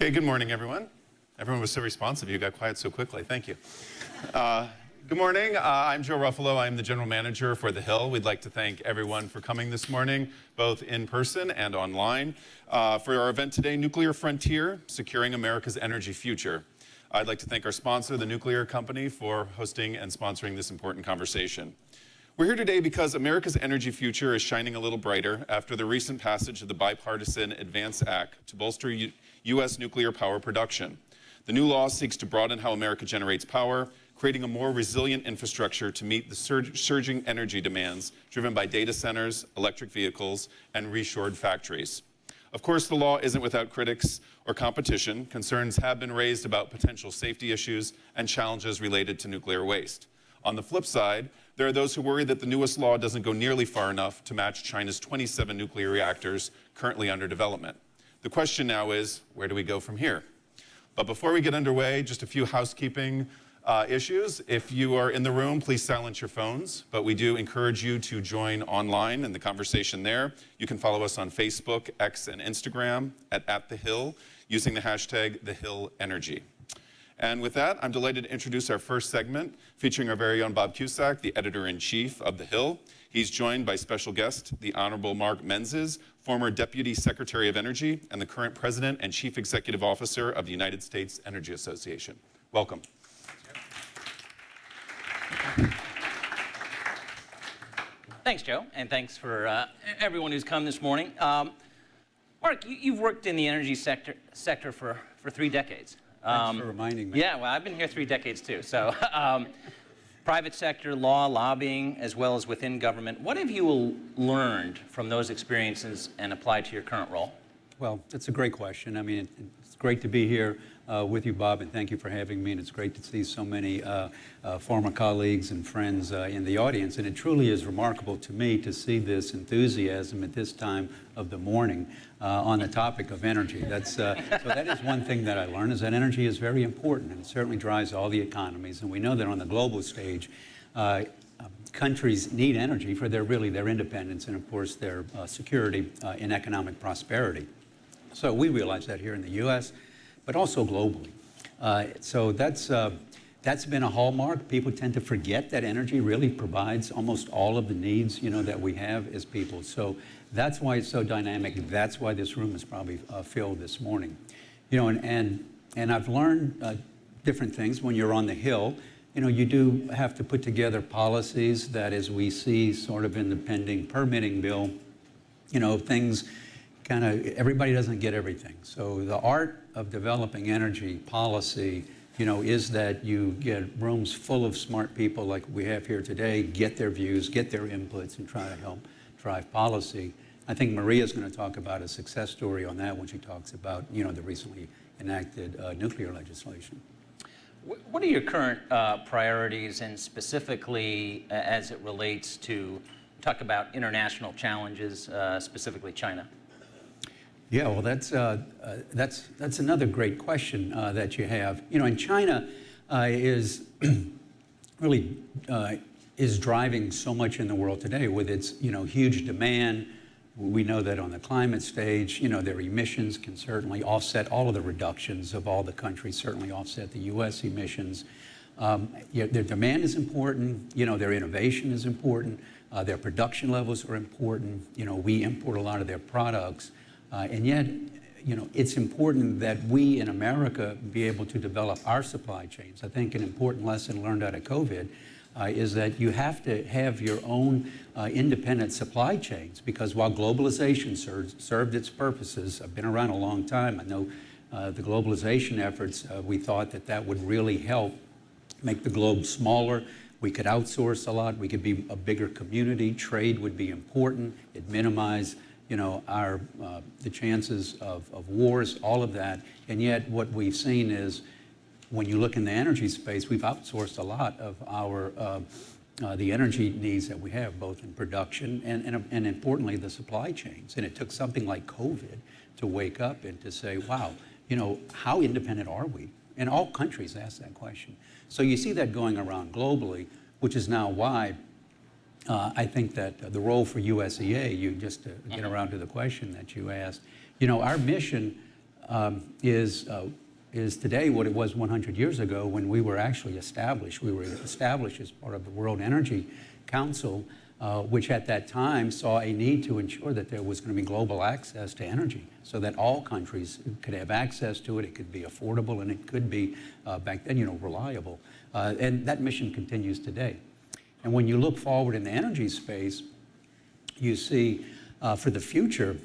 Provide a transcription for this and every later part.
Okay, good morning, everyone. Everyone was so responsive. You got quiet so quickly. Thank you. Good morning. I'm Joe Ruffalo. I'm the general manager for The Hill. We'd like to thank everyone for coming this morning, both in person and online, for our event today, Nuclear Frontier, Securing America's Energy Future. I'd like to thank our sponsor, the Nuclear Company, for hosting and sponsoring this important conversation. We're here today because America's energy future is shining a little brighter after the recent passage of the bipartisan ADVANCE Act to bolster U.S. nuclear power production. The new law seeks to broaden how America generates power, creating a more resilient infrastructure to meet the surging energy demands driven by data centers, electric vehicles, and reshored factories. Of course, the law isn't without critics or competition. Concerns have been raised about potential safety issues and challenges related to nuclear waste. On the flip side, there are those who worry that the newest law doesn't go nearly far enough to match China's 27 nuclear reactors currently under development. The question now is, where do we go from here? But before we get underway, just a few housekeeping issues. If you are in the room, please silence your phones, but we do encourage you to join online in the conversation there. You can follow us on Facebook, X, and Instagram at The Hill using the hashtag #TheHillEnergy. And with that, I'm delighted to introduce our first segment featuring our very own Bob Cusack, the editor-in-chief of The Hill. He's joined by special guest, the Honorable Mark Menezes, former Deputy Secretary of Energy and the current President and Chief Executive Officer of the United States Energy Association. Welcome. Thanks, Joe, and thanks for everyone who's come this morning. Mark, you've worked in the energy sector for 3 decades. Thanks for reminding me. Yeah, well, I've been here 3 decades too. So, private sector, law, lobbying, as well as within government. What have you learned from those experiences and applied to your current role? Well, that's a great question. I mean, it's great to be here with you, Bob, and thank you for having me. And it's great to see so many former colleagues and friends in the audience. And it truly is remarkable to me to see this enthusiasm at this time of the morning on the topic of energy. So that is one thing that I learned, is that energy is very important, and it certainly drives all the economies. And we know that on the global stage, countries need energy for their independence and, of course, their security and economic prosperity. So we realize that here in the U.S., but also globally. So that's been a hallmark. People tend to forget that energy really provides almost all of the needs, that we have as people. So that's why it's so dynamic. That's why this room is probably filled this morning. And I've learned different things when you're on the Hill. You do have to put together policies that, as we see sort of in the pending permitting bill, things everybody doesn't get everything. So the art of developing energy policy, is that you get rooms full of smart people like we have here today, get their views, get their inputs, and try to help drive policy. I think Maria's going to talk about a success story on that when she talks about, the recently enacted nuclear legislation. What are your current priorities, and specifically as it relates to talk about international challenges, specifically China? Yeah, well, that's another great question that you have. And China is really is driving so much in the world today with its huge demand. We know that on the climate stage, their emissions can certainly offset all of the reductions of all the countries, certainly offset the U.S. emissions. Their demand is important. Their innovation is important. Their production levels are important. We import a lot of their products. And yet, it's important that we in America be able to develop our supply chains. I think an important lesson learned out of COVID is that you have to have your own independent supply chains, because while globalization served its purposes, I've been around a long time, I know the globalization efforts, we thought that would really help make the globe smaller. We could outsource a lot. We could be a bigger community. Trade would be important. It'd minimize the chances of wars, all of that. And yet what we've seen is, when you look in the energy space, we've outsourced a lot of our the energy needs that we have, both in production and importantly, the supply chains. And it took something like COVID to wake up and to say, wow, how independent are we? And all countries ask that question. So you see that going around globally, which is now why I think that the role for USEA, just to get around to the question that you asked, our mission is today what it was 100 years ago when we were actually established. We were established as part of the World Energy Council, which at that time saw a need to ensure that there was going to be global access to energy so that all countries could have access to it. It could be affordable, and it could be, back then, reliable. And that mission continues today. And when you look forward in the energy space, you see for the future,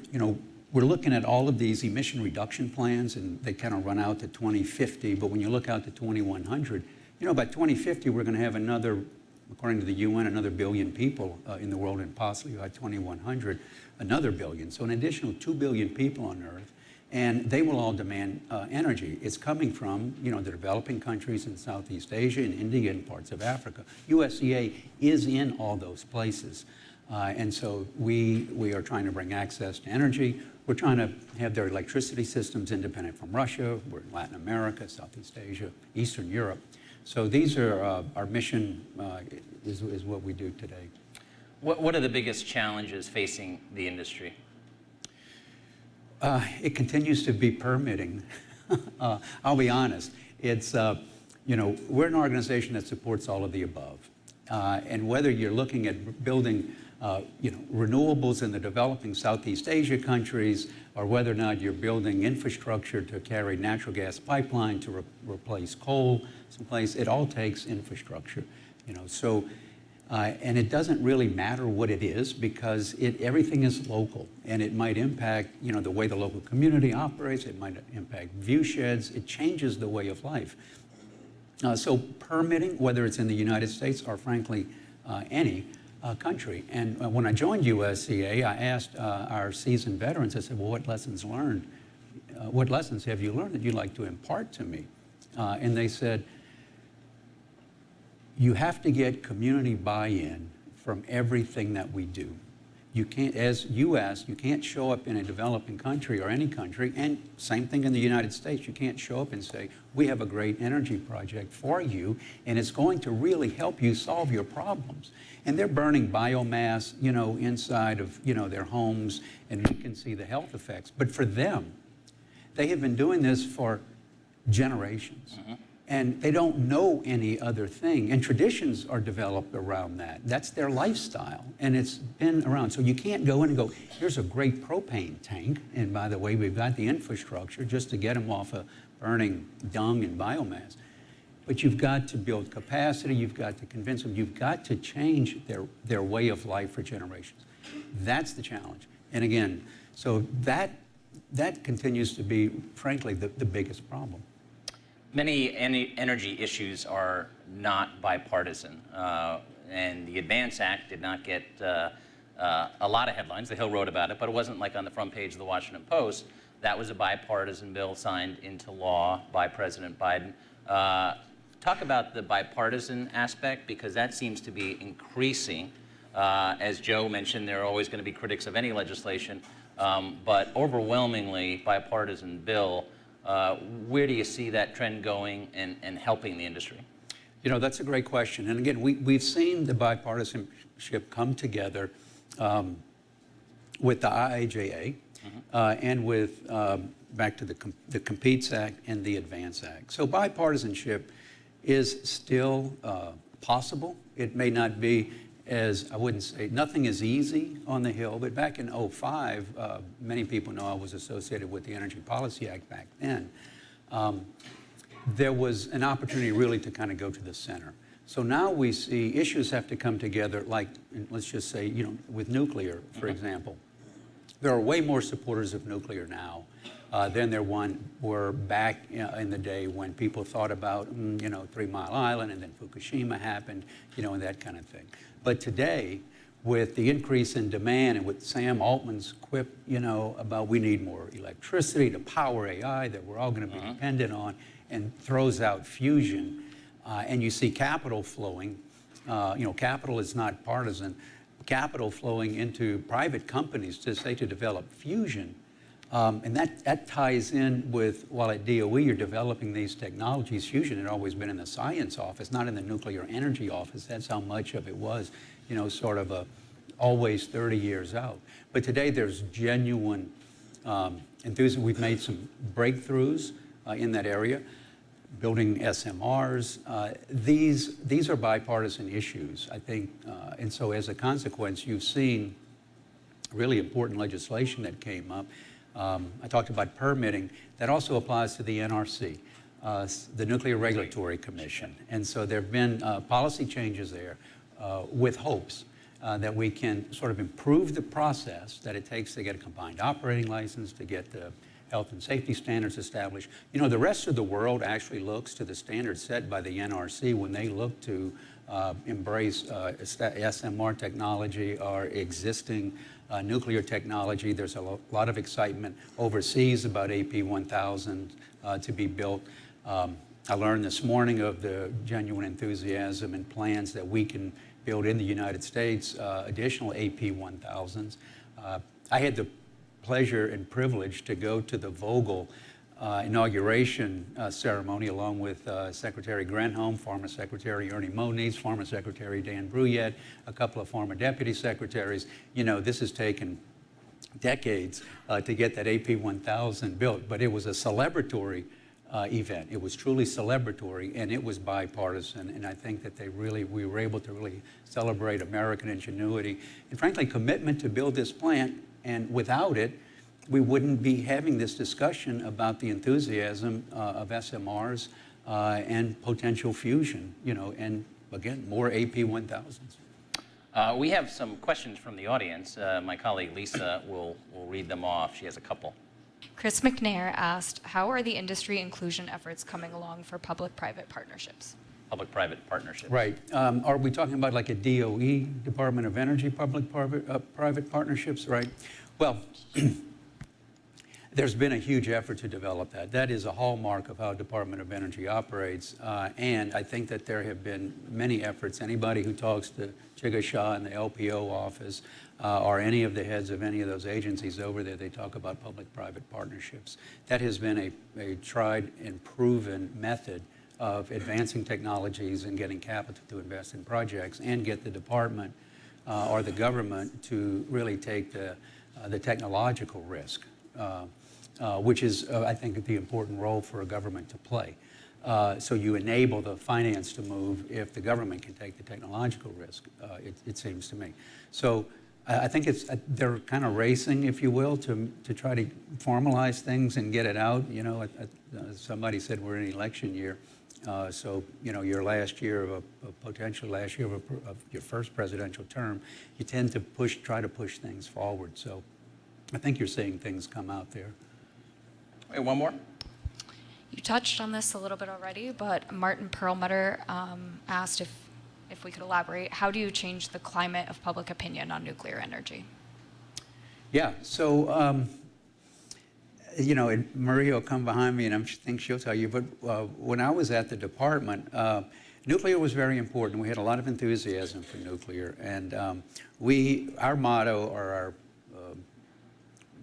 we're looking at all of these emission reduction plans, and they kind of run out to 2050. But when you look out to 2100, by 2050, we're going to have another, according to the UN, another billion people in the world, and possibly by 2100, another billion. So an additional 2 billion people on Earth, and they will all demand energy. It's coming from, the developing countries in Southeast Asia and India and parts of Africa. USEA is in all those places. And so we are trying to bring access to energy. We're trying to have their electricity systems independent from Russia. We're in Latin America, Southeast Asia, Eastern Europe. So these are our mission is what we do today. What are the biggest challenges facing the industry? It continues to be permitting. I'll be honest. It's, we're an organization that supports all of the above. And whether you're looking at building renewables in the developing Southeast Asia countries, or whether or not you're building infrastructure to carry natural gas pipeline to replace coal someplace, it all takes infrastructure. And it doesn't really matter what it is, because everything is local, and it might impact the way the local community operates. It might impact view sheds. It changes the way of life. So permitting, whether it's in the United States or frankly any country. And when I joined USEA, I asked our seasoned veterans, I said, well, what lessons have you learned that you'd like to impart to me? And they said, you have to get community buy-in from everything that we do. You can't, as U.S., you can't show up in a developing country or any country, and same thing in the United States. You can't show up and say, we have a great energy project for you, and it's going to really help you solve your problems. And they're burning biomass, inside of, their homes, and we can see the health effects. But for them, they have been doing this for generations. Mm-hmm. And they don't know any other thing. And traditions are developed around that. That's their lifestyle. And it's been around. So you can't go in and go, here's a great propane tank. And by the way, we've got the infrastructure just to get them off of burning dung and biomass. But you've got to build capacity. You've got to convince them. You've got to change their way of life for generations. That's the challenge. And again, so that continues to be, frankly, the biggest problem. Many energy issues are not bipartisan, and the ADVANCE Act did not get a lot of headlines. The Hill wrote about it, but it wasn't like on the front page of the Washington Post. That was a bipartisan bill signed into law by President Biden. Talk about the bipartisan aspect, because that seems to be increasing. As Joe mentioned, there are always going to be critics of any legislation, but overwhelmingly bipartisan bill. Where do you see that trend going and helping the industry? That's a great question. And again, we've seen the bipartisanship come together with the IIJA and with, back to the Competes Act and the ADVANCE Act. So bipartisanship is still possible. It may not be I wouldn't say, nothing is easy on the Hill, but back in 2005, many people know I was associated with the Energy Policy Act back then. There was an opportunity really to kind of go to the center. So now we see issues have to come together, like, let's just say, with nuclear, for example. There are way more supporters of nuclear now than there were back in the day when people thought about, 3 Mile Island, and then Fukushima happened, and that kind of thing. But today, with the increase in demand and with Sam Altman's quip, about we need more electricity to power AI that we're all going to be dependent on, and throws out fusion, and you see capital flowing. Capital is not partisan. Capital flowing into private companies to develop fusion. And that ties in with, while at DOE you're developing these technologies, fusion had always been in the science office, not in the nuclear energy office. That's how much of it was, sort of always 30 years out. But today there's genuine We've made some breakthroughs in that area, building SMRs. These are bipartisan issues, I think, and so as a consequence, you've seen really important legislation that came up. I talked about permitting. That also applies to the NRC, the Nuclear Regulatory Commission. And so there have been policy changes there with hopes that we can sort of improve the process that it takes to get a combined operating license, to get the health and safety standards established. You know, the rest of the world actually looks to the standards set by the NRC when they look to embrace SMR technology or existing nuclear technology. There's a lot of excitement overseas about AP1000 to be built. I learned this morning of the genuine enthusiasm and plans that we can build in the United States additional AP1000s. I had the pleasure and privilege to go to the Vogtle inauguration ceremony along with Secretary Granholm, former Secretary Ernie Moniz, former Secretary Dan Bruyette, a couple of former deputy secretaries. You know, this has taken decades to get that AP1000 built, but it was a celebratory event. It was truly celebratory, and it was bipartisan, and I think that we were able to really celebrate American ingenuity and, frankly, commitment to build this plant, and without it, we wouldn't be having this discussion about the enthusiasm of SMRs and potential fusion, you know, and again, more AP1000s. We have some questions from the audience. My colleague Lisa will read them off. She has a couple. Chris McNair asked, how are the industry inclusion efforts coming along for public-private partnerships? Public-private partnerships. Right. Are we talking about like a DOE, Department of Energy, public-private partnerships? Right. Well, there's been a huge effort to develop that. That is a hallmark of how Department of Energy operates, and I think that there have been many efforts. Anybody who talks to Chiga Shah in the LPO office or any of the heads of any of those agencies over there, they talk about public-private partnerships. That has been a tried and proven method of advancing technologies and getting capital to invest in projects and get the department or the government to really take the technological risk. Which is, I think, the important role for a government to play. So you enable the finance to move if the government can take the technological risk, it seems to me. So I think they're kind of racing, if you will, to try to formalize things and get it out. You know, somebody said we're in an election year. So, you know, your last year of potential last year of your first presidential term, you tend to try to push things forward. So I think you're seeing things come out there. Wait, one more? You touched on this a little bit already, but Martin Perlmutter asked if we could elaborate. How do you change the climate of public opinion on nuclear energy? Yeah, so, you know, and Maria will come behind me, and I think she'll tell you, but when I was at the department, nuclear was very important. We had a lot of enthusiasm for nuclear, and our motto, or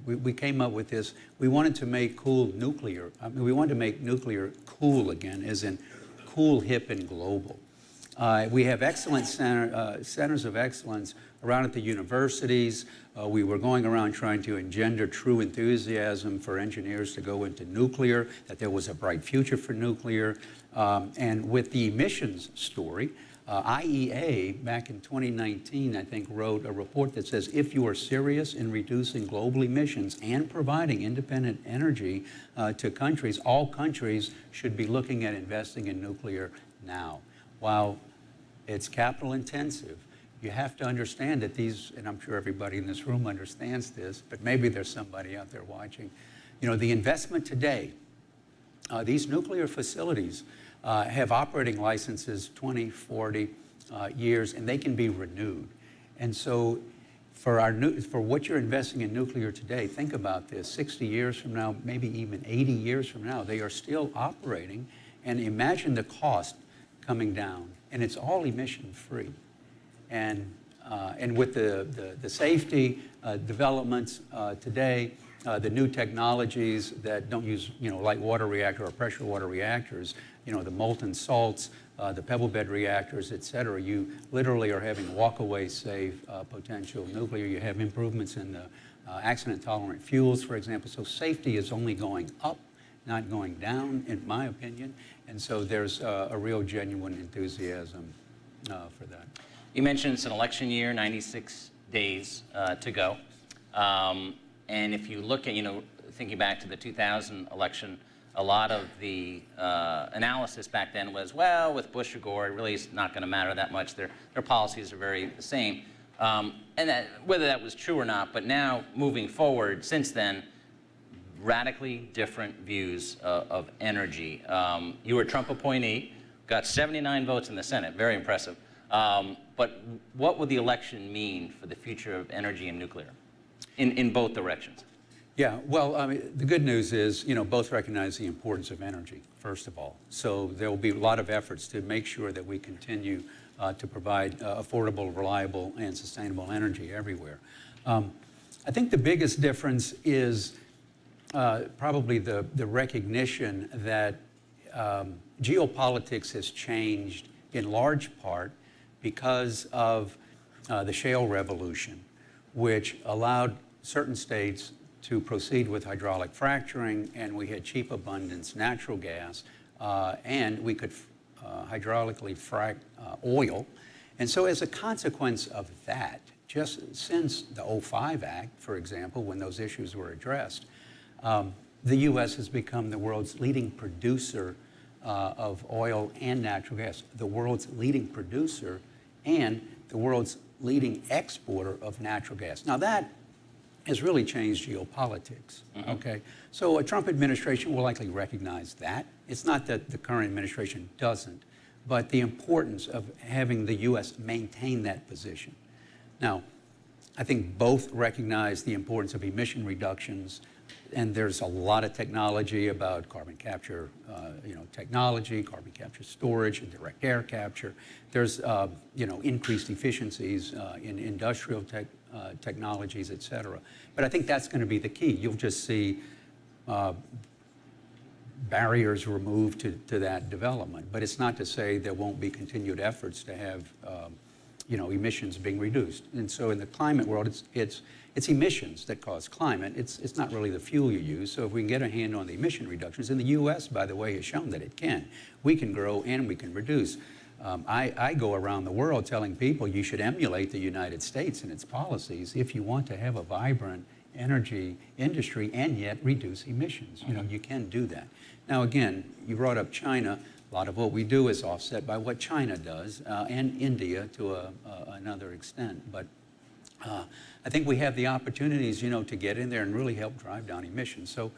we came up with this. We wanted to make cool nuclear. I mean, we wanted to make nuclear cool again, as in cool, hip, and global. We have excellent centers of excellence around at the universities. We were going around trying to engender true enthusiasm for engineers to go into nuclear, that there was a bright future for nuclear. And with the emissions story, IEA, back in 2019, I think, wrote a report that says if you are serious in reducing global emissions and providing independent energy to countries, all countries should be looking at investing in nuclear now. While it's capital intensive, you have to understand that these, and I'm sure everybody in this room understands this, but maybe there's somebody out there watching, you know, the investment today, these nuclear facilities have operating licenses 20, 40 years, and they can be renewed. And so for what you're investing in nuclear today, think about this, 60 years from now, maybe even 80 years from now, they are still operating, and imagine the cost coming down, and it's all emission-free. And with the safety developments today, the new technologies that don't use, you know, light water reactor or pressure water reactors, you know, the molten salts, the pebble bed reactors, et cetera, you literally are having walk-away safe potential nuclear. You have improvements in the accident-tolerant fuels, for example. So safety is only going up, not going down, in my opinion. And so there's a real genuine enthusiasm for that. You mentioned it's an election year, 96 days to go. And if you look at, thinking back to the 2000 election, a lot of the analysis back then was, well, with Bush or Gore, it really is not going to matter that much. Their policies are very the same. And whether that was true or not, but now moving forward, since then, radically different views of energy. You were a Trump appointee, got 79 votes in the Senate, very impressive. But what would the election mean for the future of energy and nuclear in both directions? Yeah, well, I mean, the good news is, both recognize the importance of energy, first of all. So there will be a lot of efforts to make sure that we continue to provide affordable, reliable, and sustainable energy everywhere. I think the biggest difference is probably the recognition that geopolitics has changed in large part because of the shale revolution, which allowed certain states to proceed with hydraulic fracturing, and we had cheap abundance natural gas, and we could hydraulically frack oil. And so as a consequence of that, just since the '05 Act, for example, when those issues were addressed, the U.S. has become the world's leading producer of oil and natural gas, the world's leading producer and the world's leading exporter of natural gas. Now that has really changed geopolitics, okay? So a Trump administration will likely recognize that. It's not that the current administration doesn't, but the importance of having the U.S. maintain that position. Now, I think both recognize the importance of emission reductions, and there's a lot of technology about carbon capture, technology, carbon capture storage, and direct air capture. There's, increased efficiencies in industrial technologies, et cetera. But I think that's going to be the key. You'll just see barriers removed to that development. But it's not to say there won't be continued efforts to have, emissions being reduced. And so in the climate world, it's emissions that cause climate. It's not really the fuel you use. So if we can get a hand on the emission reductions, and the U.S., by the way, has shown that it can. We can grow and we can reduce. I go around the world telling people you should emulate the United States and its policies if you want to have a vibrant energy industry and yet reduce emissions. You can do that. Now, again, you brought up China. A lot of what we do is offset by what China does and India to another extent. But I think we have the opportunities, to get in there and really help drive down emissions. So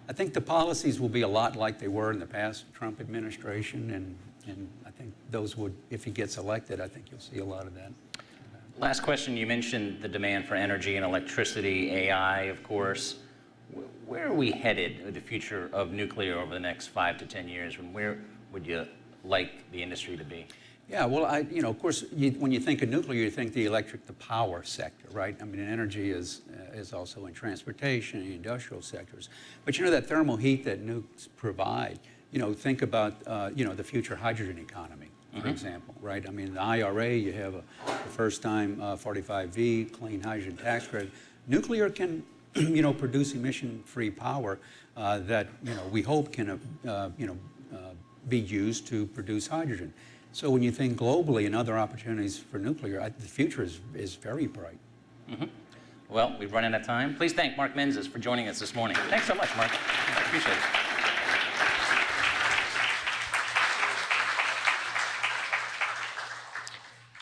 I think the policies will be a lot like they were in the past Trump administration, and I think those would, if he gets elected, I think you'll see a lot of that. Last question, you mentioned the demand for energy and electricity, AI, of course. Where are we headed with the future of nuclear over the next 5 to 10 years? And where would you like the industry to be? Yeah, well, of course, when you think of nuclear, you think the power sector, right? I mean, energy is also in transportation and industrial sectors. But that thermal heat that nukes provide, think about, the future hydrogen economy, for example, right? I mean, in the IRA, you have the first time 45V, clean hydrogen tax credit. Nuclear can, produce emission-free power that, we hope can, be used to produce hydrogen. So when you think globally and other opportunities for nuclear, the future is very bright. Well, we've run out of time. Please thank Mark Menezes for joining us this morning. Thanks so much, Mark. I appreciate it.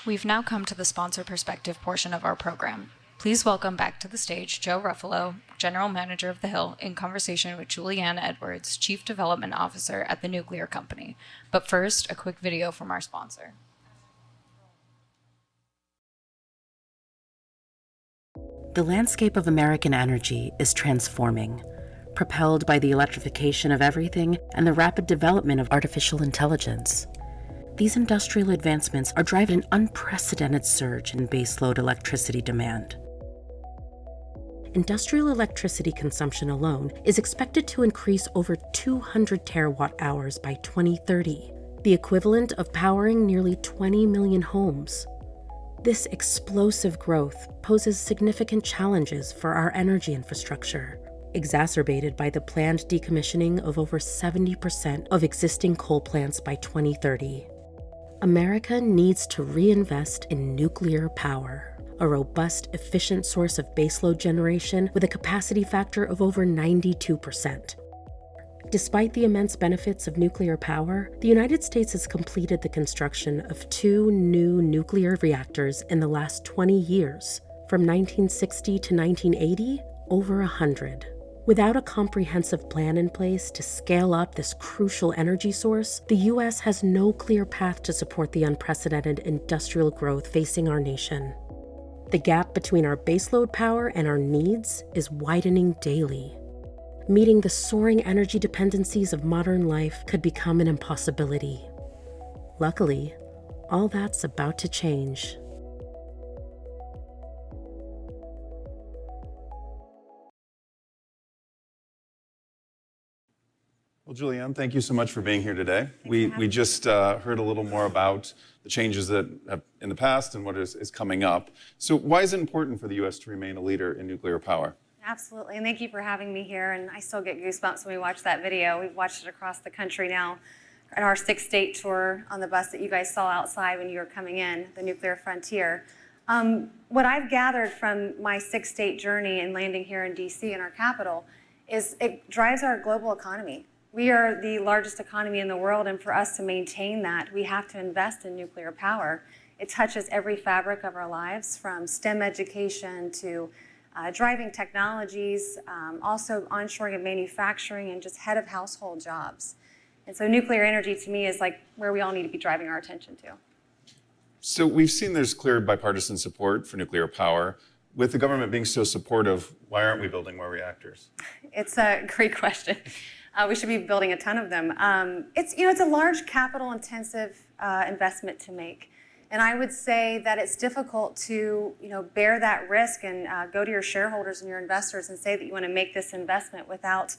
We've now come to the sponsor perspective portion of our program. Please welcome back to the stage Joe Ruffalo, General Manager of the Hill, in conversation with Julianne Edwards, Chief Development Officer at the Nuclear Company. But first, a quick video from our sponsor. The landscape of American energy is transforming, propelled by the electrification of everything and the rapid development of artificial intelligence. These industrial advancements are driving an unprecedented surge in baseload electricity demand. Industrial electricity consumption alone is expected to increase over 200 terawatt hours by 2030, the equivalent of powering nearly 20 million homes. This explosive growth poses significant challenges for our energy infrastructure, exacerbated by the planned decommissioning of over 70% of existing coal plants by 2030. America needs to reinvest in nuclear power, a robust, efficient source of baseload generation with a capacity factor of over 92%. Despite the immense benefits of nuclear power, the United States has completed the construction of 2 new nuclear reactors in the last 20 years. From 1960 to 1980, over 100. Without a comprehensive plan in place to scale up this crucial energy source, the U.S. has no clear path to support the unprecedented industrial growth facing our nation. The gap between our baseload power and our needs is widening daily. Meeting the soaring energy dependencies of modern life could become an impossibility. Luckily, all that's about to change. Well, Julianne, thank you so much for being here today. We just heard a little more about the changes that have in the past and what is coming up. So why is it important for the U.S. to remain a leader in nuclear power? Absolutely, and thank you for having me here. And I still get goosebumps when we watch that video. We've watched it across the country now at our 6-state tour on the bus that you guys saw outside when you were coming in, the Nuclear Frontier. What I've gathered from my 6-state journey and landing here in D.C. in our capital is it drives our global economy. We are the largest economy in the world, and for us to maintain that, we have to invest in nuclear power. It touches every fabric of our lives, from STEM education to driving technologies, also onshoring of manufacturing, and just head of household jobs. And so nuclear energy to me is like where we all need to be driving our attention to. So we've seen there's clear bipartisan support for nuclear power. With the government being so supportive, why aren't we building more reactors? It's a great question. We should be building a ton of them. It's a large capital-intensive investment to make. And I would say that it's difficult to bear that risk and go to your shareholders and your investors and say that you want to make this investment without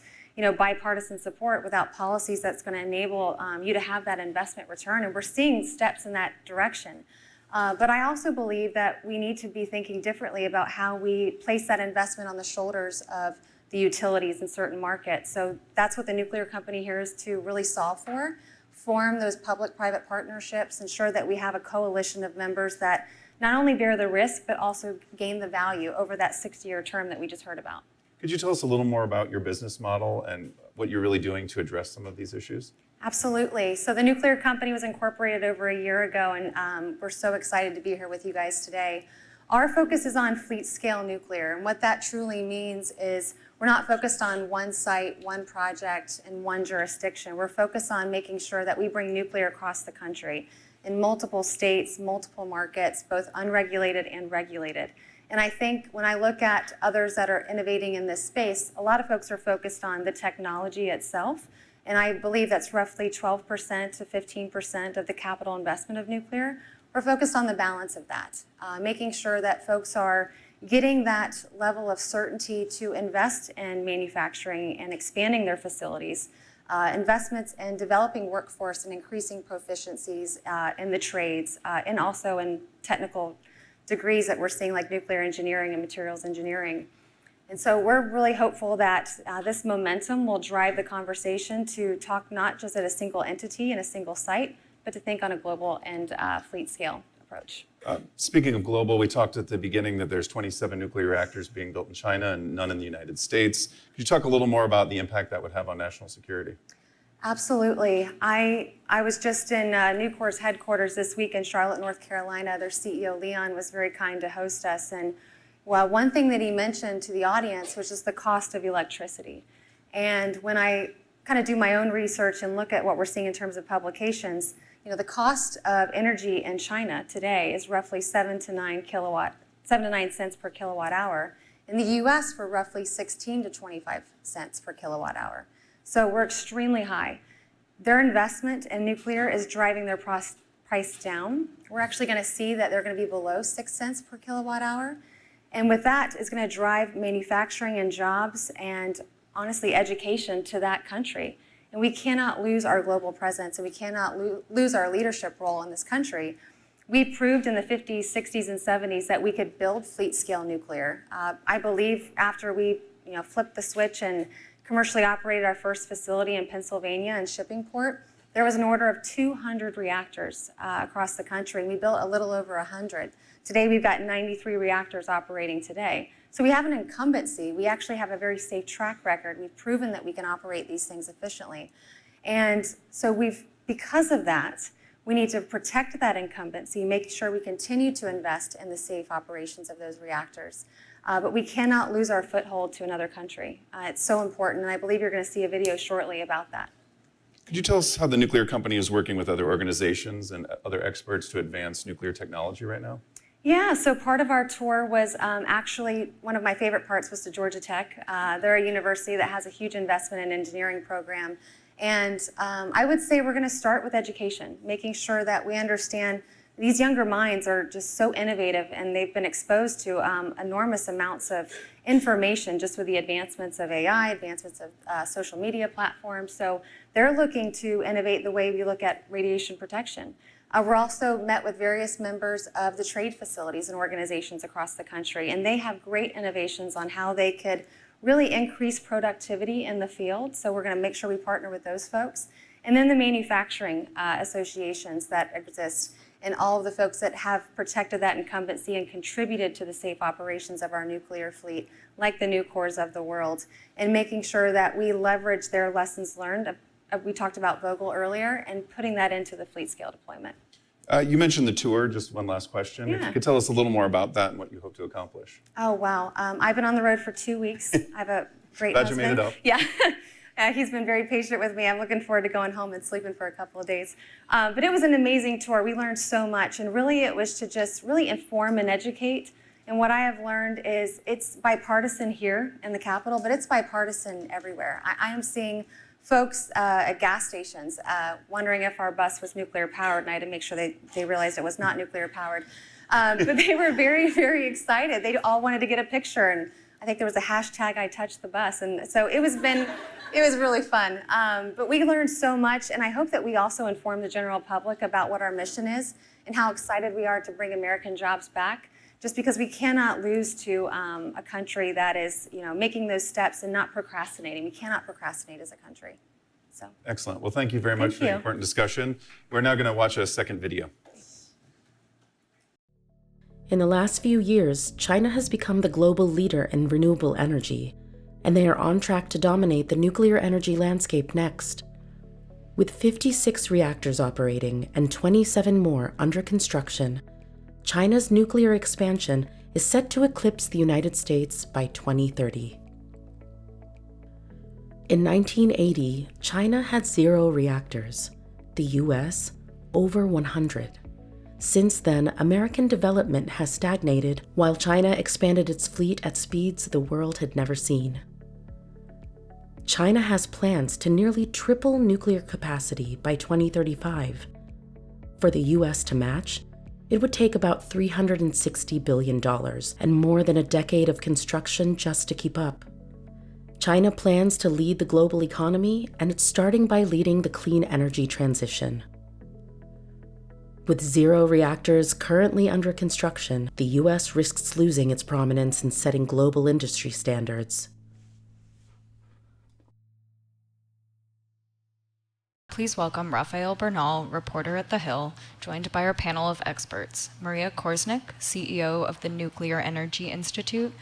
bipartisan support, without policies that's going to enable you to have that investment return. And we're seeing steps in that direction. But I also believe that we need to be thinking differently about how we place that investment on the shoulders of the utilities in certain markets. So that's what the nuclear company here is to really solve for. Form those public-private partnerships, ensure that we have a coalition of members that not only bear the risk, but also gain the value over that 60-year term that we just heard about. Could you tell us a little more about your business model and what you're really doing to address some of these issues? Absolutely. So the nuclear company was incorporated over a year ago, and we're so excited to be here with you guys today. Our focus is on fleet-scale nuclear, and what that truly means is we're not focused on one site, one project, and one jurisdiction. We're focused on making sure that we bring nuclear across the country in multiple states, multiple markets, both unregulated and regulated. And I think when I look at others that are innovating in this space, a lot of folks are focused on the technology itself, and I believe that's roughly 12% to 15% of the capital investment of nuclear. We're focused on the balance of that, making sure that folks are getting that level of certainty to invest in manufacturing and expanding their facilities, investments in developing workforce and increasing proficiencies in the trades, and also in technical degrees that we're seeing like nuclear engineering and materials engineering. And so we're really hopeful that this momentum will drive the conversation to talk not just at a single entity and a single site, but to think on a global and fleet scale approach. Speaking of global, we talked at the beginning that there's 27 nuclear reactors being built in China and none in the United States. Could you talk a little more about the impact that would have on national security? Absolutely. I was just in Nucor's headquarters this week in Charlotte, North Carolina. Their CEO, Leon, was very kind to host us. And well, one thing that he mentioned to the audience was just the cost of electricity. And when I kind of do my own research and look at what we're seeing in terms of publications, the cost of energy in China today is roughly 7 to 9 cents per kilowatt hour. In the US, we're roughly 16 to 25 cents per kilowatt hour. So we're extremely high. Their investment in nuclear is driving their price down. We're actually going to see that they're going to be below 6 cents per kilowatt hour. And with that is going to drive manufacturing and jobs and honestly education to that country. And we cannot lose our global presence, and we cannot lose our leadership role in this country We proved in the 50s, 60s, and 70s that we could build fleet-scale nuclear. I believe after we flipped the switch and commercially operated our first facility in Pennsylvania and Shippingport, there was an order of 200 reactors across the country, and we built a little over 100. Today, we've got 93 reactors operating today. So we have an incumbency. We actually have a very safe track record. We've proven that we can operate these things efficiently. And so because of that, we need to protect that incumbency, make sure we continue to invest in the safe operations of those reactors. But we cannot lose our foothold to another country. It's so important, and I believe you're going to see a video shortly about that. Could you tell us how the nuclear company is working with other organizations and other experts to advance nuclear technology right now? Yeah, so part of our tour was actually, one of my favorite parts was to Georgia Tech. They're a university that has a huge investment in engineering program. And I would say we're going to start with education, making sure that we understand these younger minds are just so innovative, and they've been exposed to enormous amounts of information just with the advancements of AI, advancements of social media platforms. So they're looking to innovate the way we look at radiation protection. We're also met with various members of the trade facilities and organizations across the country, and they have great innovations on how they could really increase productivity in the field. So we're going to make sure we partner with those folks. And then the manufacturing associations that exist, and all of the folks that have protected that incumbency and contributed to the safe operations of our nuclear fleet, like the Nucors of the world, and making sure that we leverage their lessons learned. We talked about Vogtle earlier, and putting that into the fleet scale deployment. You mentioned the tour, just one last question. Yeah. If you could tell us a little more about that and what you hope to accomplish. Oh, wow. I've been on the road for 2 weeks. I have a great Glad husband. you made it up. Yeah. He's been very patient with me. I'm looking forward to going home and sleeping for a couple of days. But it was an amazing tour. We learned so much, and really it was to just really inform and educate. And what I have learned is it's bipartisan here in the Capitol, but it's bipartisan everywhere. I am seeing folks at gas stations wondering if our bus was nuclear powered, and I had to make sure they realized it was not nuclear powered. But they were very, very excited. They all wanted to get a picture, and I think there was a hashtag I touched the bus. And so it was really fun. But we learned so much, and I hope that we also inform the general public about what our mission is and how excited we are to bring American jobs back, just because we cannot lose to a country that is making those steps and not procrastinating. We cannot procrastinate as a country. So. Excellent. Well, thank you very much for the important discussion. We're now going to watch a second video. In the last few years, China has become the global leader in renewable energy, and they are on track to dominate the nuclear energy landscape next. With 56 reactors operating and 27 more under construction, China's nuclear expansion is set to eclipse the United States by 2030. In 1980, China had 0 reactors, the US over 100. Since then, American development has stagnated while China expanded its fleet at speeds the world had never seen. China has plans to nearly triple nuclear capacity by 2035. For the US to match, it would take about $360 billion and more than a decade of construction just to keep up. China plans to lead the global economy, and it's starting by leading the clean energy transition. With 0 reactors currently under construction, the US risks losing its prominence in setting global industry standards. Please welcome Rafael Bernal, reporter at The Hill, joined by our panel of experts, Maria Korsnick, CEO of the Nuclear Energy Institute,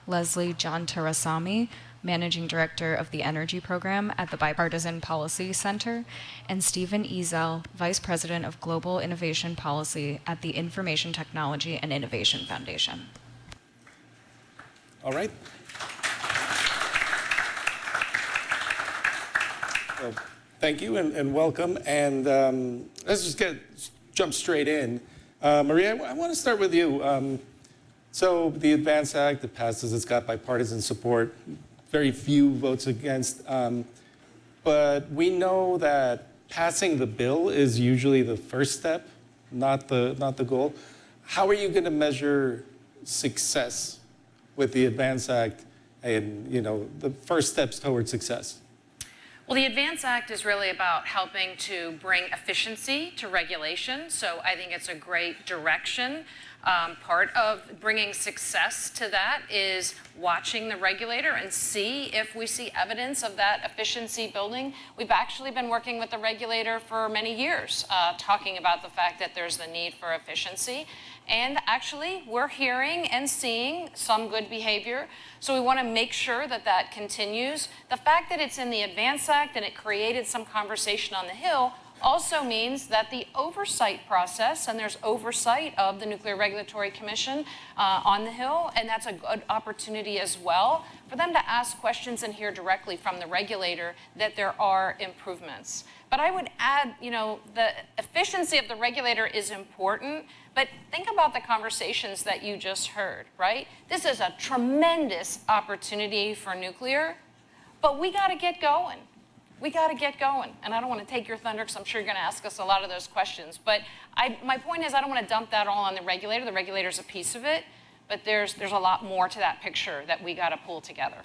Leslie Jantarasamy, Managing Director of the Energy Program at the Bipartisan Policy Center, and Stephen Ezel, Vice President of Global Innovation Policy at the Information Technology and Innovation Foundation. All right. Well, thank you and welcome. And let's just jump straight in. Maria, I want to start with you. So the Advance Act that passes, it's got bipartisan support. Very few votes against, but we know that passing the bill is usually the first step, not the goal. How are you going to measure success with the Advance Act and the first steps towards success? Well, the Advance Act is really about helping to bring efficiency to regulation, so I think it's a great direction. Part of bringing success to that is watching the regulator and see if we see evidence of that efficiency building. We've actually been working with the regulator for many years, talking about the fact that there's the need for efficiency. And actually, we're hearing and seeing some good behavior. So we want to make sure that that continues. The fact that it's in the Advance Act and it created some conversation on the Hill also means that the oversight process, and there's oversight of the Nuclear Regulatory Commission on the Hill, and that's a good opportunity as well for them to ask questions and hear directly from the regulator that there are improvements. But I would add, the efficiency of the regulator is important, but think about the conversations that you just heard, right? This is a tremendous opportunity for nuclear, but we got to get going. We got to get going. And I don't want to take your thunder because I'm sure you're going to ask us a lot of those questions. But my point is I don't want to dump that all on the regulator. The regulator's a piece of it, but there's a lot more to that picture that we got to pull together.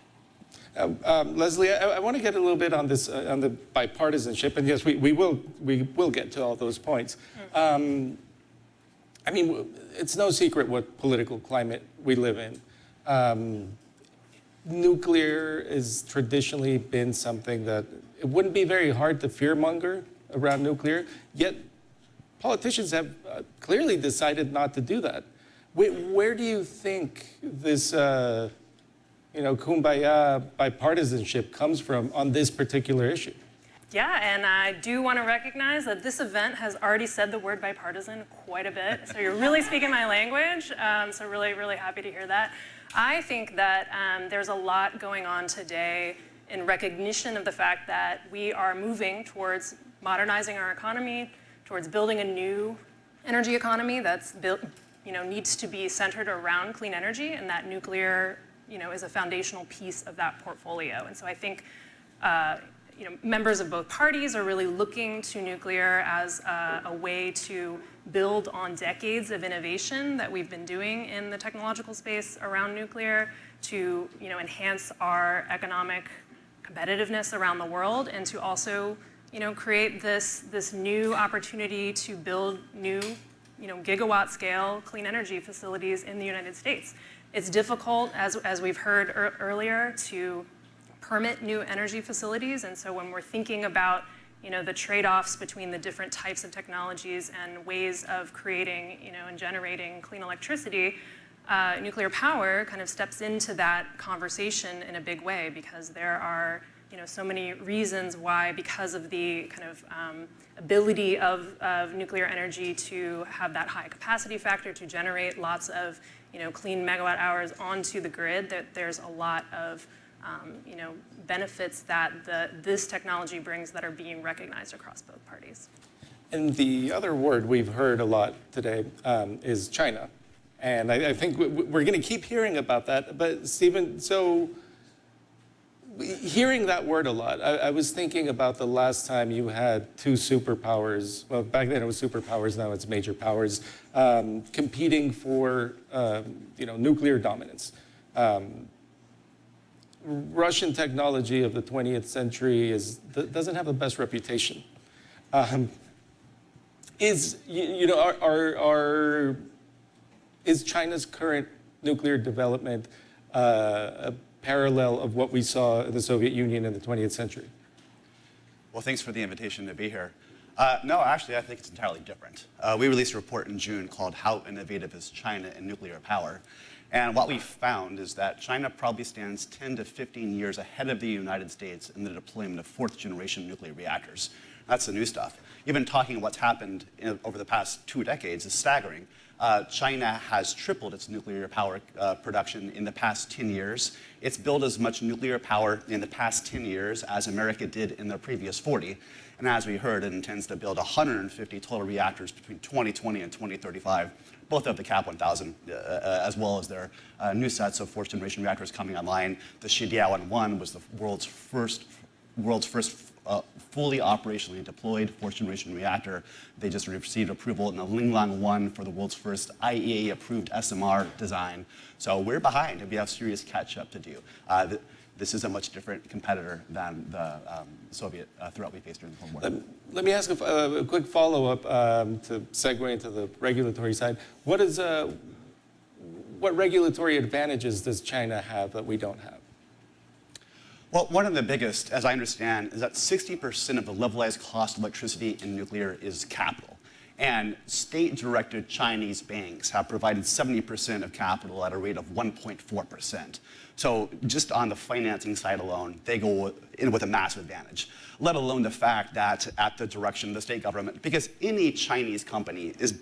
Leslie, I want to get a little bit on this, on the bipartisanship, and yes, we will get to all those points. I mean, it's no secret what political climate we live in. Nuclear has traditionally been something that it wouldn't be very hard to fearmonger around nuclear, yet politicians have clearly decided not to do that. Where do you think this kumbaya bipartisanship comes from on this particular issue? Yeah, and I do want to recognize that this event has already said the word bipartisan quite a bit. So you're really speaking my language. So really, really happy to hear that. I think that there's a lot going on today in recognition of the fact that we are moving towards modernizing our economy, towards building a new energy economy that's built, needs to be centered around clean energy, and that nuclear, is a foundational piece of that portfolio. And so I think members of both parties are really looking to nuclear as a way to build on decades of innovation that we've been doing in the technological space around nuclear to enhance our economic competitiveness around the world, and to also create this new opportunity to build new gigawatt scale clean energy facilities in the United States. It's difficult, as we've heard earlier, to permit new energy facilities, and so when we're thinking about the trade-offs between the different types of technologies and ways of creating and generating clean electricity, nuclear power kind of steps into that conversation in a big way, because there are so many reasons why, because of the kind of ability of nuclear energy to have that high capacity factor to generate lots of clean megawatt hours onto the grid, that there's a lot of benefits that this technology brings that are being recognized across both parties. And the other word we've heard a lot today is China. And I think we're going to keep hearing about that. But Stephen, so hearing that word a lot, I was thinking about the last time you had two superpowers, well, back then it was superpowers, now it's major powers, competing for nuclear dominance. Russian technology of the 20th century doesn't have the best reputation. Is China's current nuclear development a parallel of what we saw in the Soviet Union in the 20th century? Well, thanks for the invitation to be here. No, actually, I think it's entirely different. We released a report in June called How Innovative is China in Nuclear Power? And what we found is that China probably stands 10 to 15 years ahead of the United States in the deployment of fourth-generation nuclear reactors. That's the new stuff. Even talking what's happened over the past 2 decades is staggering. China has tripled its nuclear power production in the past 10 years. It's built as much nuclear power in the past 10 years as America did in the previous 40. And as we heard, it intends to build 150 total reactors between 2020 and 2035, both of the CAP 1000, as well as their new sets of fourth-generation reactors coming online. The Shijiawan-1 was the world's first fully operationally deployed fourth-generation reactor. They just received approval in the Linglang-1 for the world's first IEA-approved SMR design. So we're behind, and we have serious catch-up to do. this is a much different competitor than the Soviet threat we faced during the Cold War. Let me ask a quick follow-up to segue into the regulatory side. What regulatory advantages does China have that we don't have? Well, one of the biggest, as I understand, is that 60% of the levelized cost of electricity in nuclear is capital. And state-directed Chinese banks have provided 70% of capital at a rate of 1.4%. So just on the financing side alone, they go in with a massive advantage, let alone the fact that at the direction of the state government, because any Chinese company is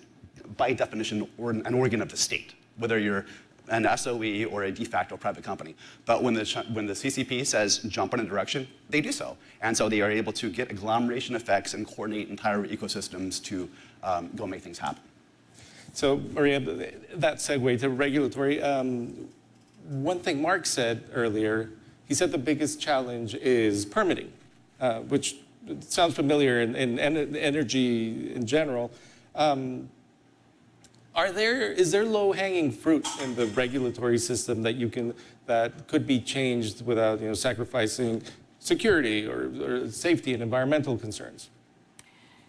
by definition an organ of the state, whether you're an SOE or a de facto private company. But when the CCP says jump in a direction, they do so. And so they are able to get agglomeration effects and coordinate entire ecosystems to go make things happen. So, Maria, that segue to regulatory. One thing Mark said earlier, he said the biggest challenge is permitting, which sounds familiar in energy in general. Is there low-hanging fruit in the regulatory system that could be changed without sacrificing security or safety and environmental concerns?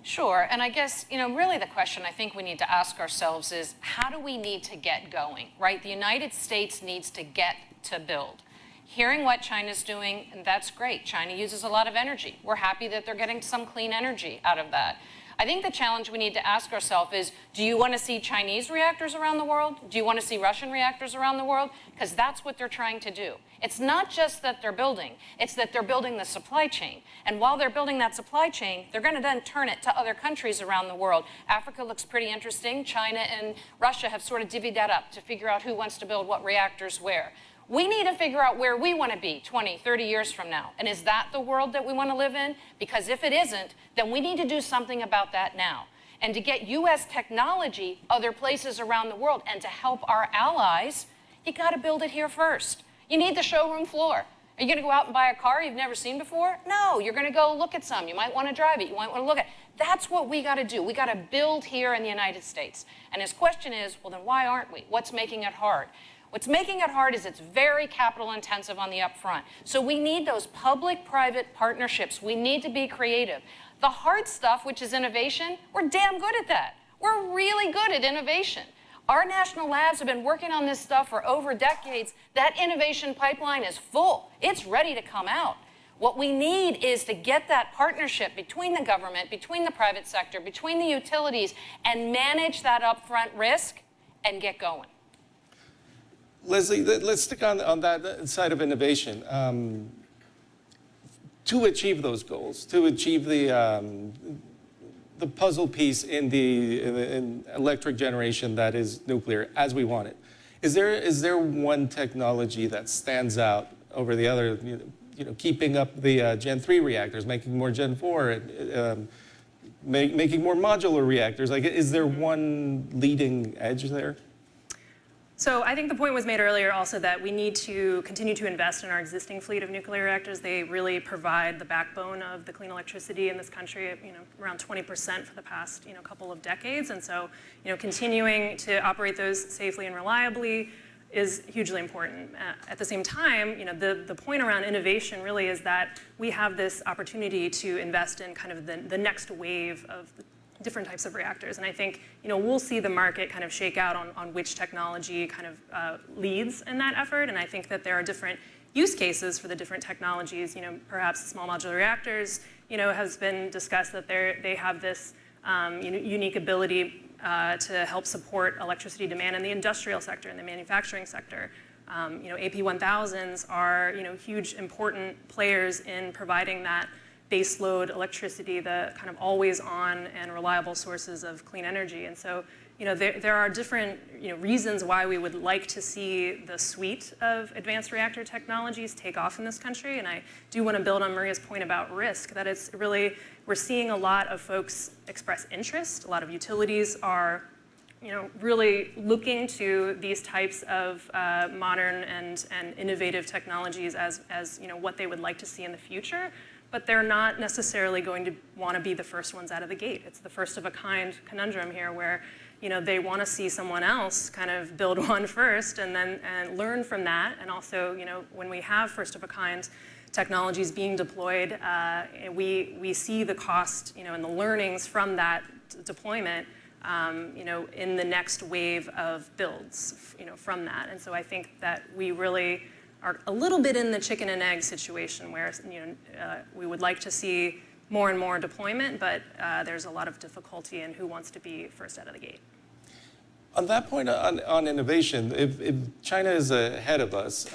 Sure, and I guess, really the question I think we need to ask ourselves is, how do we need to get going, right? The United States needs to get to build. Hearing what China's doing, that's great. China uses a lot of energy. We're happy that they're getting some clean energy out of that. I think the challenge we need to ask ourselves is, do you want to see Chinese reactors around the world? Do you want to see Russian reactors around the world? Because that's what they're trying to do. It's not just that they're building, it's that they're building the supply chain. And while they're building that supply chain, they're going to then turn it to other countries around the world. Africa looks pretty interesting. China and Russia have sort of divvied that up to figure out who wants to build what reactors where. We need to figure out where we want to be 20, 30 years from now. And is that the world that we want to live in? Because if it isn't, then we need to do something about that now. And to get U.S. technology other places around the world and to help our allies, you got to build it here first. You need the showroom floor. Are you going to go out and buy a car you've never seen before? No, you're going to go look at some. You might want to drive it. You might want to look at it. That's what we got to do. We got to build here in the United States. And his question is, well, then why aren't we? What's making it hard? What's making it hard is it's very capital intensive on the upfront. So we need those public-private partnerships. We need to be creative. The hard stuff, which is innovation, we're damn good at that. We're really good at innovation. Our national labs have been working on this stuff for over decades. That innovation pipeline is full. It's ready to come out. What we need is to get that partnership between the government, between the private sector, between the utilities, and manage that upfront risk and get going. Leslie, let's stick on that side of innovation. To achieve those goals, to achieve the puzzle piece in electric generation that is nuclear as we want it, is there one technology that stands out over the other? Keeping up the Gen 3 reactors, making more Gen 4, making more modular reactors. Like, is there one leading edge there? So I think the point was made earlier also that we need to continue to invest in our existing fleet of nuclear reactors. They really provide the backbone of the clean electricity in this country, around 20% for the past, couple of decades. And so, continuing to operate those safely and reliably is hugely important. At the same time, the point around innovation really is that we have this opportunity to invest in kind of the next wave of different types of reactors. And I think, we'll see the market kind of shake out on which technology kind of leads in that effort. And I think that there are different use cases for the different technologies. Perhaps small modular reactors, has been discussed that they have this unique ability to help support electricity demand in the industrial sector and the manufacturing sector. AP1000s are, huge important players in providing that baseload electricity, the kind of always on and reliable sources of clean energy. And so, there are different, reasons why we would like to see the suite of advanced reactor technologies take off in this country. And I do want to build on Maria's point about risk, that it's really, we're seeing a lot of folks express interest. A lot of utilities are, really looking to these types of modern and innovative technologies as what they would like to see in the future. but they're not necessarily going to want to be the first ones out of the gate. It's the first of a kind conundrum here where they want to see someone else kind of build one first and learn from that. And also, when we have first of a kind technologies being deployed, we see the cost, and the learnings from that deployment, in the next wave of builds, from that. And so I think that we really are a little bit in the chicken and egg situation where, we would like to see more and more deployment, but there's a lot of difficulty in who wants to be first out of the gate. On that point on innovation, if China is ahead of us,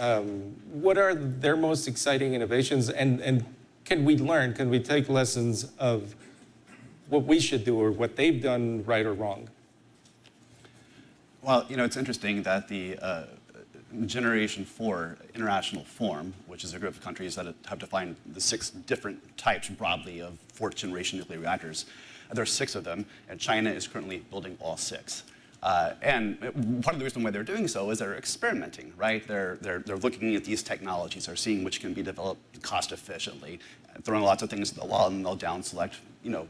what are their most exciting innovations? And can we take lessons of what we should do or what they've done right or wrong? Well, it's interesting that the Generation 4 International Forum, which is a group of countries that have defined the 6 different types broadly of 4th-generation nuclear reactors. There are 6 of them, and China is currently building all 6. And part of the reason why they're doing so is they're experimenting, right? They're looking at these technologies, they're seeing which can be developed cost efficiently, throwing lots of things at the wall, and they'll down select,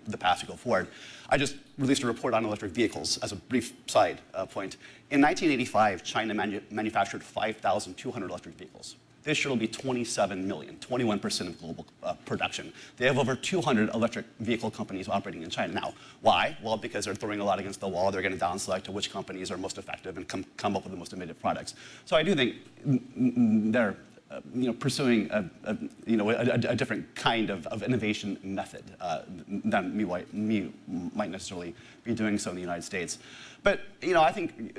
the path to go forward. I just released a report on electric vehicles as a brief side point. In 1985, China manufactured 5,200 electric vehicles. This year will be 27 million, 21% of global production. They have over 200 electric vehicle companies operating in China. Now, why? Well, because they're throwing a lot against the wall. They're going to down select to which companies are most effective and come up with the most innovative products. So I do think they're pursuing a different kind of innovation method than me might necessarily be doing so in the United States. But I think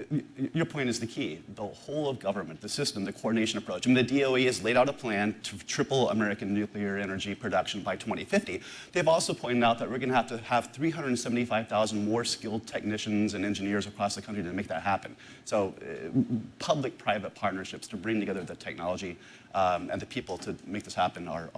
your point is the key. The whole of government, the system, the coordination approach. I mean, the DOE has laid out a plan to triple American nuclear energy production by 2050. They've also pointed out that we're going to have 375,000 more skilled technicians and engineers across the country to make that happen. So public-private partnerships to bring together the technology and the people to make this happen are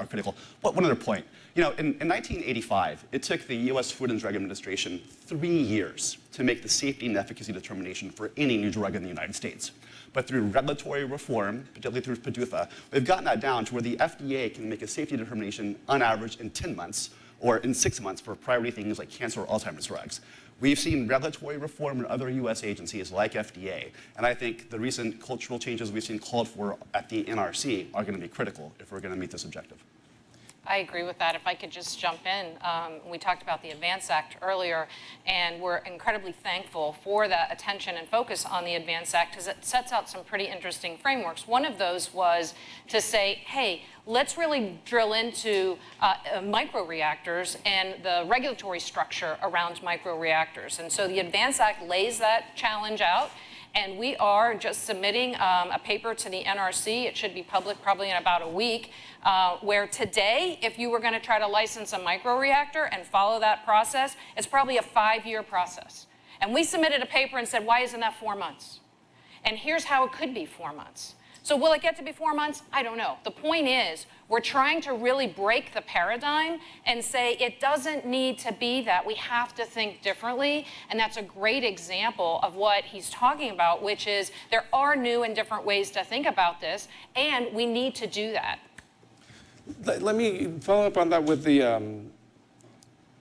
critical. But one other point. In 1985, it took the U.S. Food and Drug Administration 3 years to make the safety and efficacy determination for any new drug in the United States. But through regulatory reform, particularly through PDUFA, we've gotten that down to where the FDA can make a safety determination on average in 10 months or in 6 months for priority things like cancer or Alzheimer's drugs. We've seen regulatory reform in other U.S. agencies like FDA, and I think the recent cultural changes we've seen called for at the NRC are going to be critical if we're going to meet this objective. I agree with that. If I could just jump in, we talked about the ADVANCE Act earlier, and we're incredibly thankful for that attention and focus on the ADVANCE Act because it sets out some pretty interesting frameworks. One of those was to say, hey, let's really drill into microreactors and the regulatory structure around microreactors. And so the ADVANCE Act lays that challenge out. And we are just submitting a paper to the NRC. It should be public probably in about a week, where today, if you were going to try to license a microreactor and follow that process, it's probably a 5-year process. And we submitted a paper and said, why isn't that 4 months? And here's how it could be 4 months. So will it get to be 4 months? I don't know. The point is, we're trying to really break the paradigm and say it doesn't need to be that. We have to think differently, and that's a great example of what he's talking about, which is there are new and different ways to think about this, and we need to do that. Let me follow up on that with the,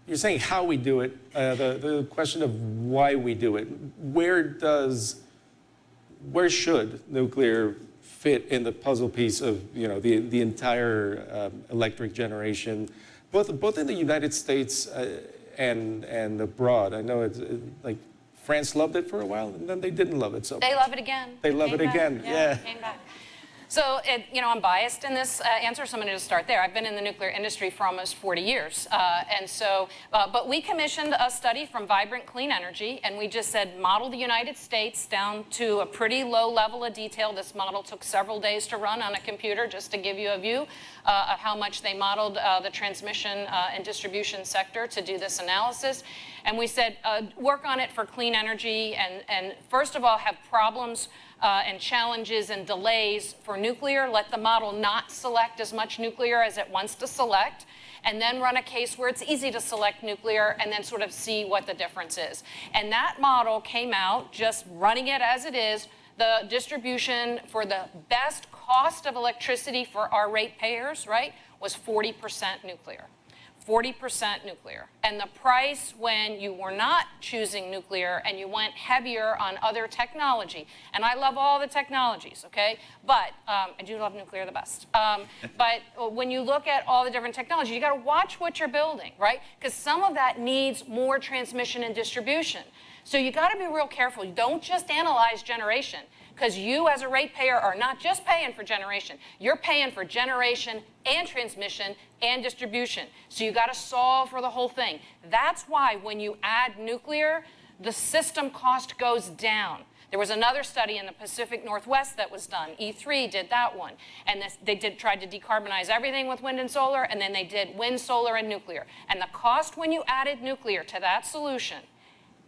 you're saying how we do it, the question of why we do it. Where should nuclear fit in the puzzle piece of the entire electric generation, both in the United States and abroad? I know it's like France loved it for a while, and then they didn't love it so much. They love it again. They love it again. Yeah. Came back. So, I'm biased in this answer, so I'm going to just start there. I've been in the nuclear industry for almost 40 years. But we commissioned a study from Vibrant Clean Energy, and we just said, model the United States down to a pretty low level of detail. This model took several days to run on a computer, just to give you a view of how much they modeled the transmission and distribution sector to do this analysis. And we said, work on it for clean energy, and first of all, have problems and challenges and delays for nuclear. Let the model not select as much nuclear as it wants to select, and then run a case where it's easy to select nuclear and then sort of see what the difference is. And that model came out, just running it as it is, the distribution for the best cost of electricity for our ratepayers, right, was 40% nuclear. 40% nuclear. And the price when you were not choosing nuclear and you went heavier on other technology, and I love all the technologies, okay? But I do love nuclear the best. But when you look at all the different technologies, you gotta watch what you're building, right? Because some of that needs more transmission and distribution. So you gotta be real careful. Don't just analyze generation, because you as a ratepayer are not just paying for generation, you're paying for generation and transmission and distribution. So you gotta solve for the whole thing. That's why when you add nuclear, the system cost goes down. There was another study in the Pacific Northwest that was done. E3 did that one. And they tried to decarbonize everything with wind and solar, and then they did wind, solar, and nuclear. And the cost when you added nuclear to that solution,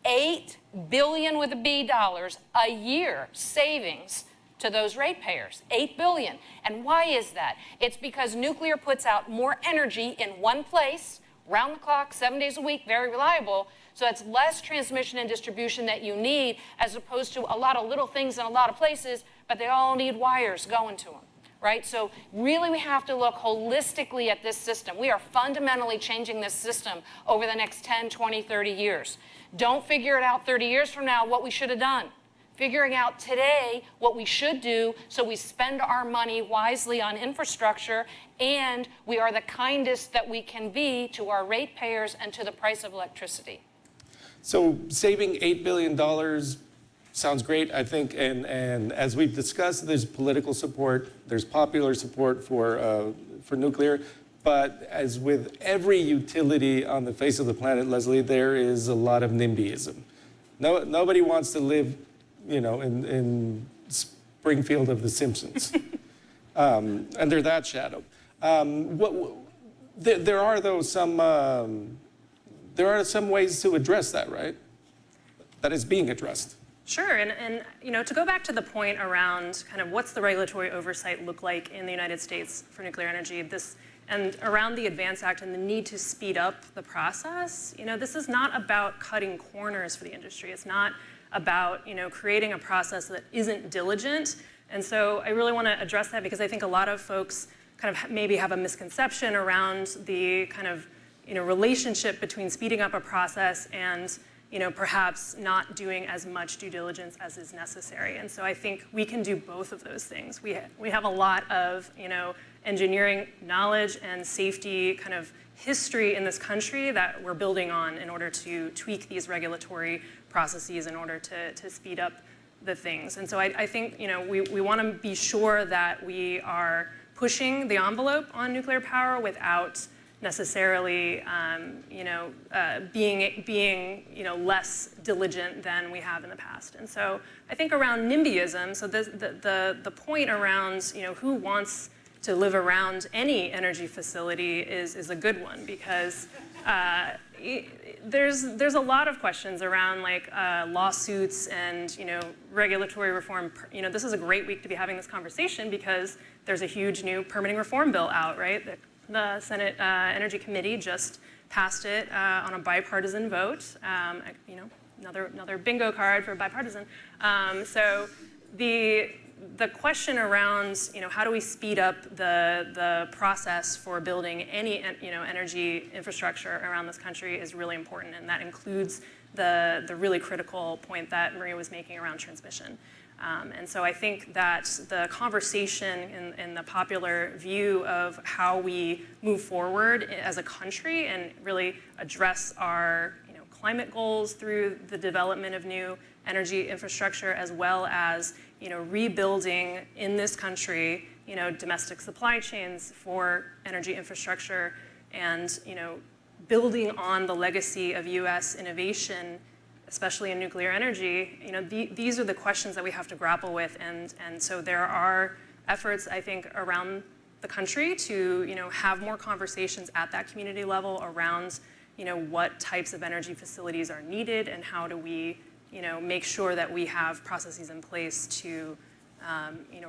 $8 billion with a B dollars a year savings to those ratepayers, $8 billion. And why is that? It's because nuclear puts out more energy in one place, round the clock, 7 days a week, very reliable. So it's less transmission and distribution that you need, as opposed to a lot of little things in a lot of places, but they all need wires going to them. Right? So really we have to look holistically at this system. We are fundamentally changing this system over the next 10, 20, 30 years. Don't figure it out 30 years from now what we should have done. Figuring out today what we should do so we spend our money wisely on infrastructure, and we are the kindest that we can be to our ratepayers and to the price of electricity. So saving $8 billion sounds great, I think, and as we've discussed, there's political support, there's popular support for nuclear, but as with every utility on the face of the planet, Leslie, there is a lot of NIMBYism. Nobody wants to live, in Springfield of the Simpsons, under that shadow. There are some ways to address that, right? That is being addressed. Sure, and to go back to the point around kind of what's the regulatory oversight look like in the United States for nuclear energy, and around the ADVANCE Act and the need to speed up the process, this is not about cutting corners for the industry. It's not about creating a process that isn't diligent. And so I really want to address that, because I think a lot of folks kind of maybe have a misconception around the kind of relationship between speeding up a process and perhaps not doing as much due diligence as is necessary. And so I think we can do both of those things. We have a lot of, engineering knowledge and safety kind of history in this country that we're building on in order to tweak these regulatory processes in order to speed up the things. And so I think, we want to be sure that we are pushing the envelope on nuclear power without necessarily, being less diligent than we have in the past. And so I think around NIMBYism, so the point around, who wants to live around any energy facility is a good one, because there's a lot of questions around lawsuits and regulatory reform. This is a great week to be having this conversation, because there's a huge new permitting reform bill out, right? The Senate Energy Committee just passed it on a bipartisan vote. Another bingo card for bipartisan. So the question around how do we speed up the process for building any energy infrastructure around this country is really important, and that includes the really critical point that Maria was making around transmission. And so I think that the conversation in the popular view of how we move forward as a country and really address our climate goals through the development of new energy infrastructure, as well as rebuilding in this country domestic supply chains for energy infrastructure, and building on the legacy of U.S. innovation, especially in nuclear energy. These are the questions that we have to grapple with, and so there are efforts, I think, around the country to have more conversations at that community level around what types of energy facilities are needed, and how do we make sure that we have processes in place to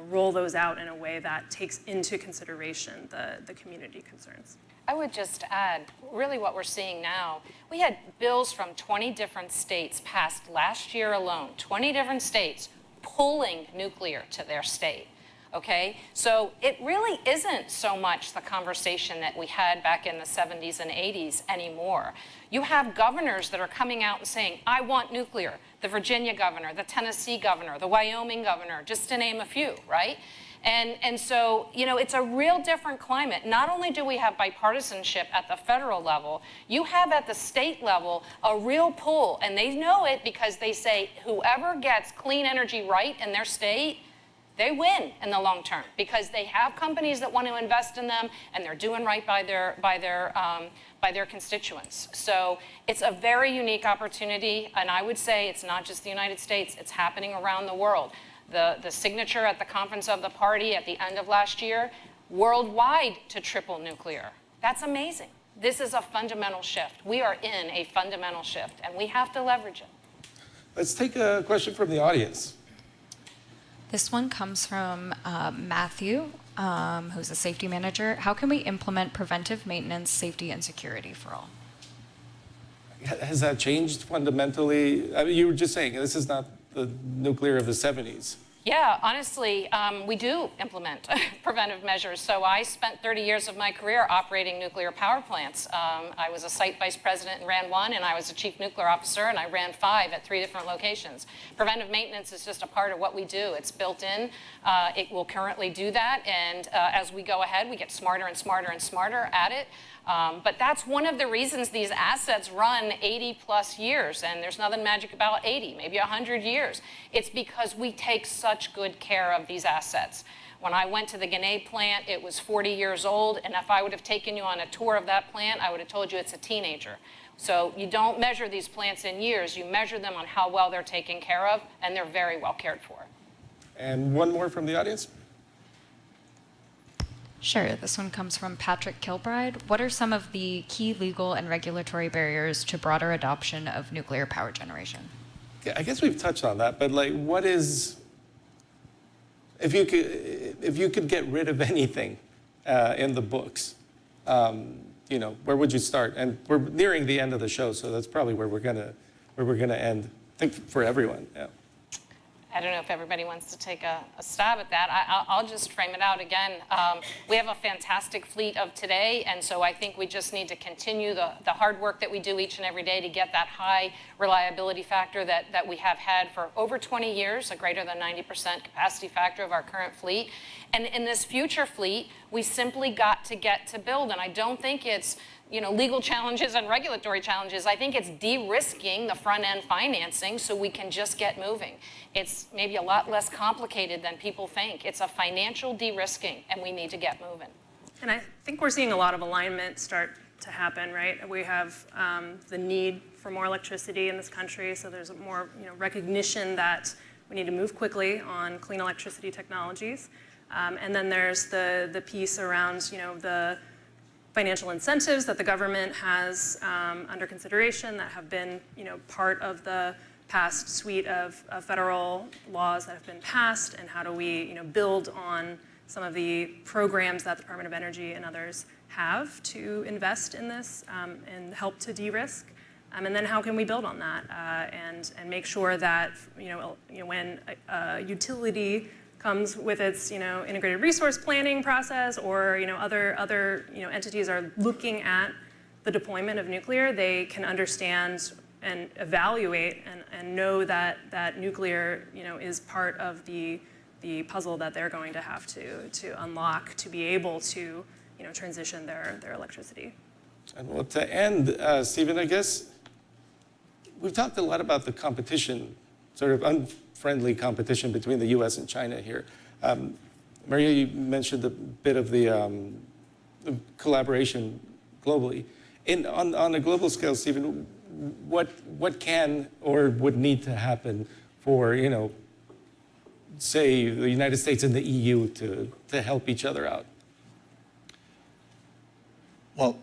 roll those out in a way that takes into consideration the community concerns. I would just add, really what we're seeing now, we had bills from 20 different states passed last year alone, 20 different states pulling nuclear to their state. Okay, so it really isn't so much the conversation that we had back in the 70s and 80s anymore. You have governors that are coming out and saying, I want nuclear. The Virginia governor, the Tennessee governor, the Wyoming governor, just to name a few, right? And so, you know, it's a real different climate. Not only do we have bipartisanship at the federal level, you have at the state level a real pull, and they know it because they say whoever gets clean energy right in their state, they win in the long term because they have companies that want to invest in them and they're doing right by their constituents. So it's a very unique opportunity, and I would say it's not just the United States, it's happening around the world. The signature at the Conference of the Party at the end of last year, worldwide to triple nuclear. That's amazing. This is a fundamental shift. We are in a fundamental shift, and we have to leverage it. Let's take a question from the audience. This one comes from Matthew, who's a safety manager. How can we implement preventive maintenance, safety, and security for all? Has that changed fundamentally? I mean, you were just saying this is not the nuclear of the 70s. Yeah, honestly, we do implement preventive measures. So I spent 30 years of my career operating nuclear power plants. I was a site vice president and ran one, and I was a chief nuclear officer, and I ran 5 at 3 different locations. Preventive maintenance is just a part of what we do. It's built in. It will currently do that, and as we go ahead, we get smarter and smarter and smarter at it. But that's one of the reasons these assets run 80 plus years, and there's nothing magic about 80, maybe 100 years. It's because we take such good care of these assets. When I went to the Ginna plant, it was 40 years old, and if I would have taken you on a tour of that plant, I would have told you it's a teenager. So you don't measure these plants in years, you measure them on how well they're taken care of, and they're very well cared for. And one more from the audience. Sure, this one comes from Patrick Kilbride. What are some of the key legal and regulatory barriers to broader adoption of nuclear power generation? Yeah, I guess we've touched on that, but like, what is, if you could get rid of anything in the books, you know, where would you start? And we're nearing the end of the show, so that's probably where we're gonna end. I think for everyone. Yeah. I don't know if everybody wants to take a stab at that. I'll just frame it out again. We have a fantastic fleet of today, and so I think we just need to continue the hard work that we do each and every day to get that high reliability factor that we have had for over 20 years, a greater than 90% capacity factor of our current fleet. And in this future fleet, we simply got to get to build, and I don't think it's legal challenges and regulatory challenges. I think it's de-risking the front-end financing so we can just get moving. It's maybe a lot less complicated than people think. It's a financial de-risking, and we need to get moving. And I think we're seeing a lot of alignment start to happen, right? We have the need for more electricity in this country, so there's more recognition that we need to move quickly on clean electricity technologies. And then there's the piece around the financial incentives that the government has under consideration that have been part of the past suite of federal laws that have been passed, and how do we build on some of the programs that the Department of Energy and others have to invest in this and help to de-risk, and then how can we build on that and make sure that when a utility comes with its integrated resource planning process, or other entities are looking at the deployment of nuclear, they can understand and evaluate and know that nuclear is part of the puzzle that they're going to have to unlock to be able to transition their electricity. And well, to end, Stephen, I guess we've talked a lot about the competition, sort of unfriendly competition between the U.S. and China here. Maria, you mentioned a bit of the collaboration globally. On a global scale, Stephen, what can or would need to happen for, say, the United States and the EU to help each other out? Well,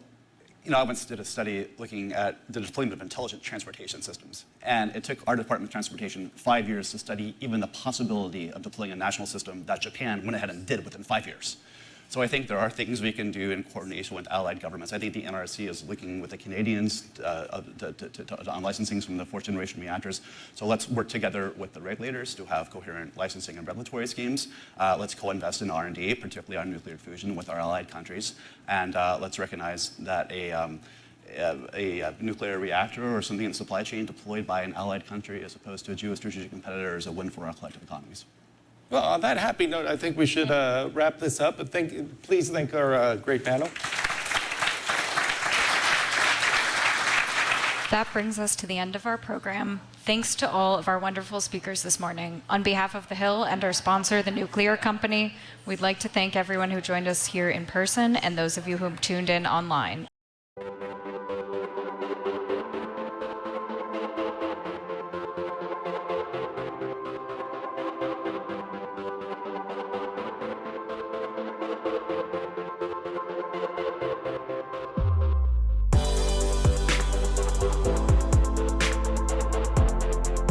I once did a study looking at the deployment of intelligent transportation systems. And it took our Department of Transportation 5 years to study even the possibility of deploying a national system that Japan went ahead and did within 5 years. So I think there are things we can do in coordination with allied governments. I think the NRC is looking with the Canadians on licensing from the fourth generation reactors. So let's work together with the regulators to have coherent licensing and regulatory schemes. Let's co-invest in R&D, particularly on nuclear fusion with our allied countries. And let's recognize that a nuclear reactor or something in the supply chain deployed by an allied country as opposed to a geostrategic competitor is a win for our collective economies. Well, on that happy note, I think we should wrap this up. But please thank our great panel. That brings us to the end of our program. Thanks to all of our wonderful speakers this morning. On behalf of the Hill and our sponsor, the Nuclear Company, we'd like to thank everyone who joined us here in person and those of you who tuned in online.